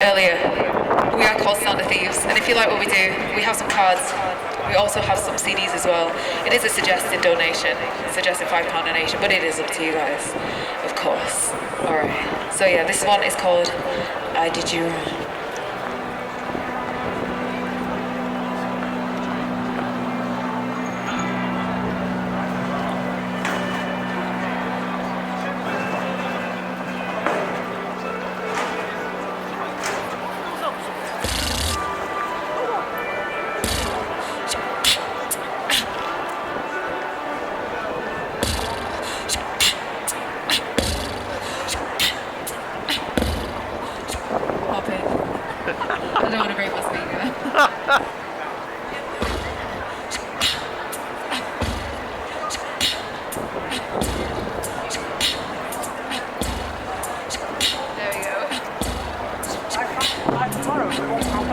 earlier, we are called Sound of Thieves, and if you like what we do, we have some cards. We also have some CDs as well. It is a suggested donation, suggested £5 donation, but it is up to you guys, of course. Alright, so yeah, this one is called I Did You Wrong. I don't want to break my speaker. There we go. Tomorrow we won't come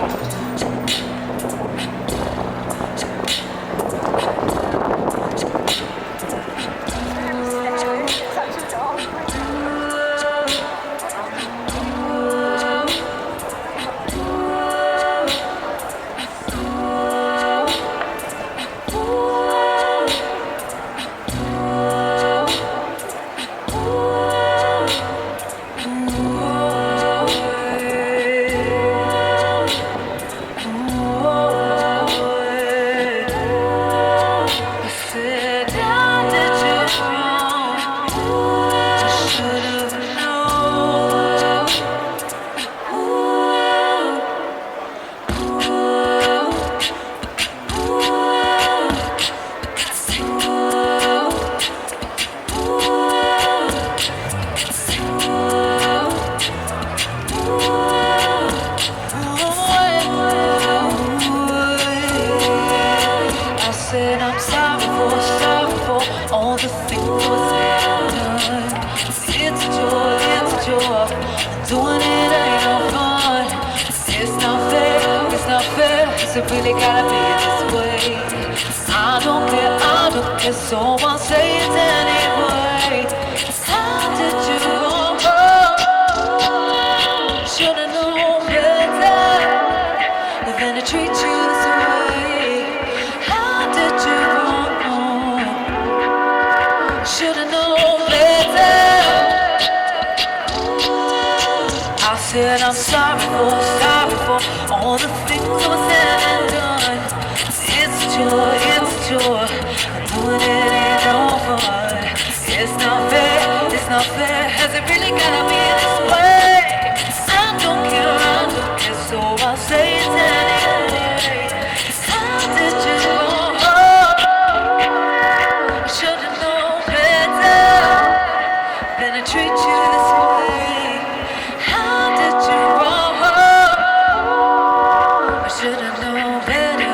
I'm sorry for all the things I've done. It's a joy, doing it ain't no fun. It's not fair, cause it really gotta be this way. I don't care, so I'll say it anyway. How did you go wrong? Should've known better than to treat you this way. How did you go wrong? Should've known better. I said I'm sorry for all the things I was said and done. It's a joy, doing it ain't no fun. It's not fair, has it really gotta be this way? I don't care, so I'll say it anyway. How did you go wrong? I should've known better than to treat you this way. How did you go wrong? I should've known better.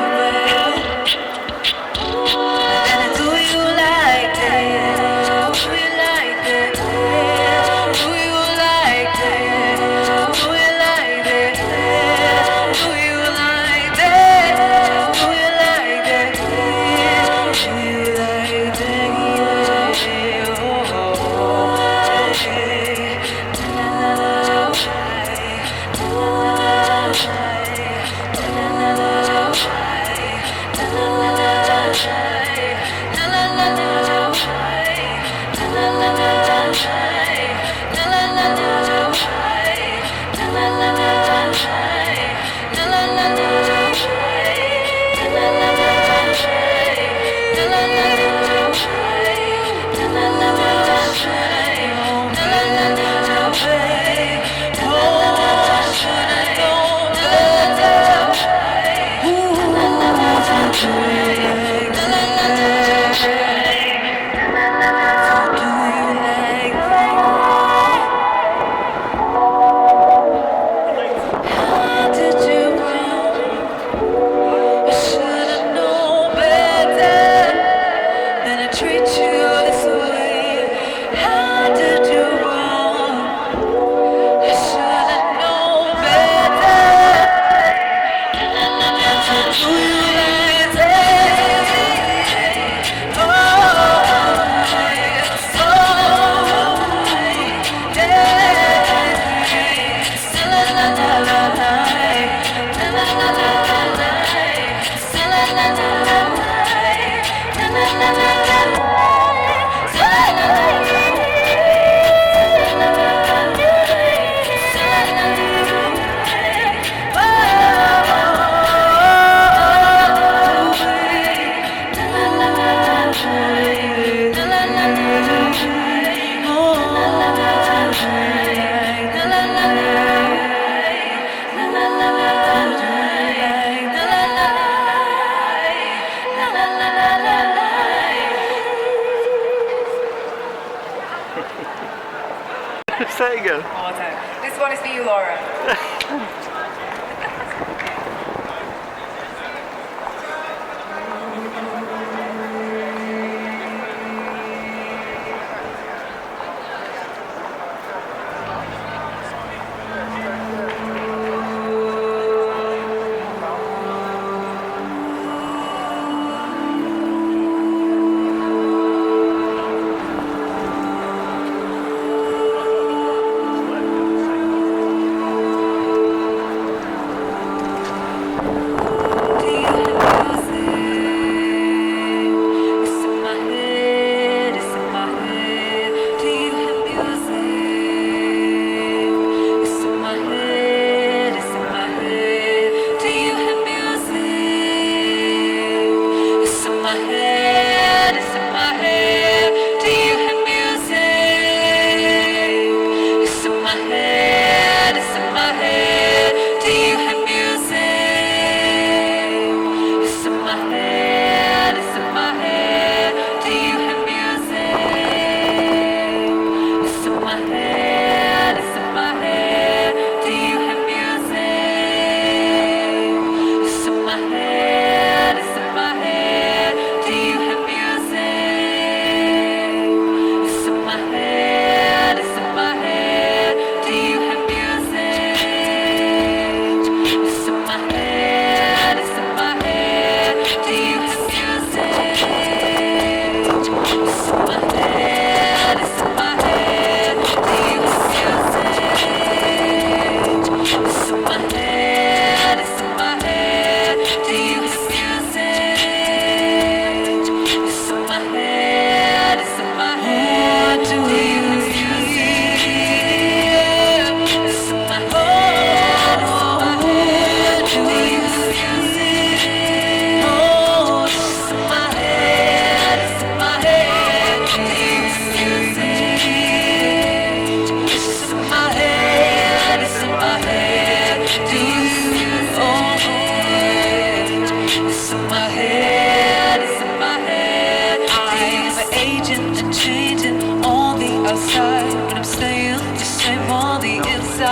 And do you like that? Do you like that? Do you like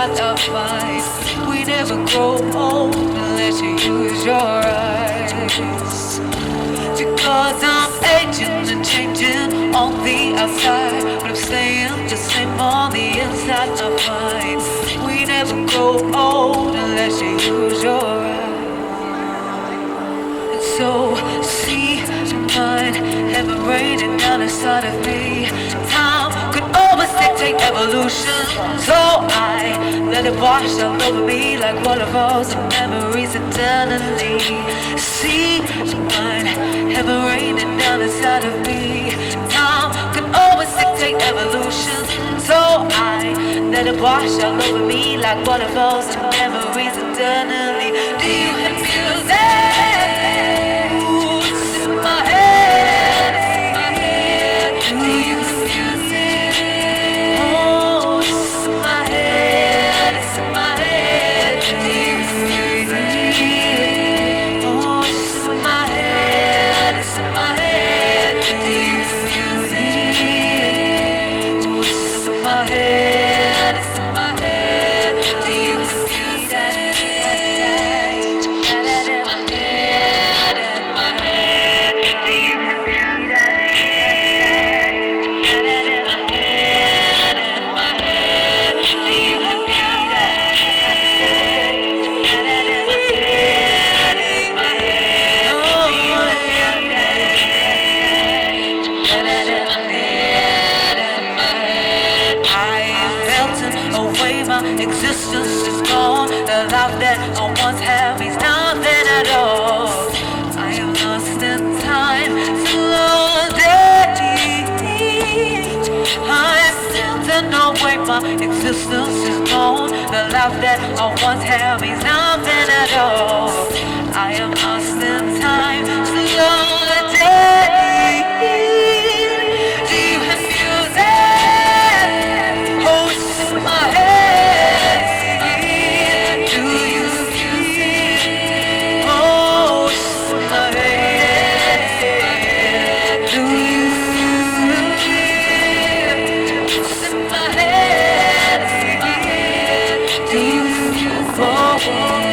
inside our minds. We never grow old unless you use your eyes. Because I'm aging and changing on the outside, but I'm staying the same on the inside of mine. We never grow old unless you use your eyes. And so, see mine, heaven raining down inside of me. Time could always dictate evolution, so I let it wash all over me like waterfalls of memories eternally. See mine, heaven raining down inside of me. Time could always dictate evolution, so I let it wash all over me like waterfalls of memories eternally. Do you hear music? Ooh, it's in my head, it's in my head. Do you hear music? Oh, it's in my head, it's in my head. Do you hear music? Oh, it's in my head, it's in my head. Do you hear music? Oh, it's in my head, it's in my head. Do you hear music? Existence is gone. The love that I once had means nothing at all. I am lost in time, slowly. I still don't know where my existence is gone. The love that I once had means nothing at all. I am lost in time, slowly. Do you have music? Oh, it's in my head. Oh,